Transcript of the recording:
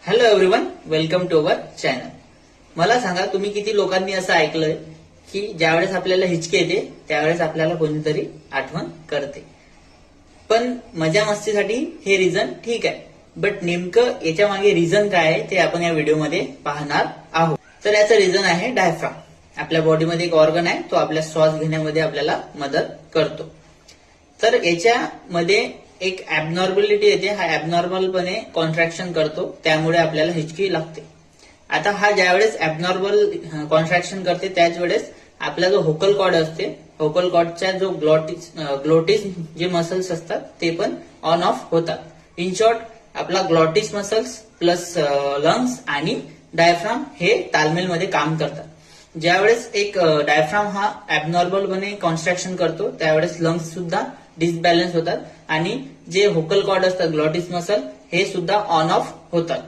Hello everyone, welcome to our channel. मला सांगा, तुम्ही किती लोकांनी असं ऐकलंय की ज्यावेळेस आपल्याला हिचकी येते त्यावेळेस आपल्याला कोणीतरी आठवण करते. पण मजा मस्तीसाठी हे रिझन ठीक आहे, बट नेमकं याच्या मागे रिझन काय आहे ते आपण या व्हिडिओमध्ये पाहणार आहोत. तर याचं रिझन आहे डायफ्राम. आपल्या बॉडीमध्ये एक ऑर्गन आहे, तो आपल्या श्वास घेण्यामध्ये आपल्याला मदत करतो. तर याच्यामध्ये एक ऍबनॉर्मॅलिटी येते, हा ऍबनॉर्मलपणे कॉन्ट्रॅक्शन करतो, त्यामुळे आपल्याला हिचकी लागते. आता हा ज्यावेळेस ऍबनॉर्मल कॉन्ट्रॅक्शन करते त्याच वेळेस आपला जो व्होकल कॉर्ड असते, व्होकल कॉर्डच्या जो ग्लोटिस जे मसल्स असतात ते पण ऑन ऑफ होतात. इन शॉर्ट, आपला ग्लॉटिस मसल्स प्लस लंग्स आणि डायफ्राम हे तालमेलमध्ये काम करतात. ज्यावेळेस एक डायफ्राम हा ऍबनॉर्मलपणे कॉन्स्ट्रक्शन करतो त्यावेळेस लंग्स सुद्धा डिसबॅलन्स होतात आणि जे व्होकल कॉर्ड असतात, ग्लॉटिस मसल, हे सुद्धा ऑन ऑफ होतात.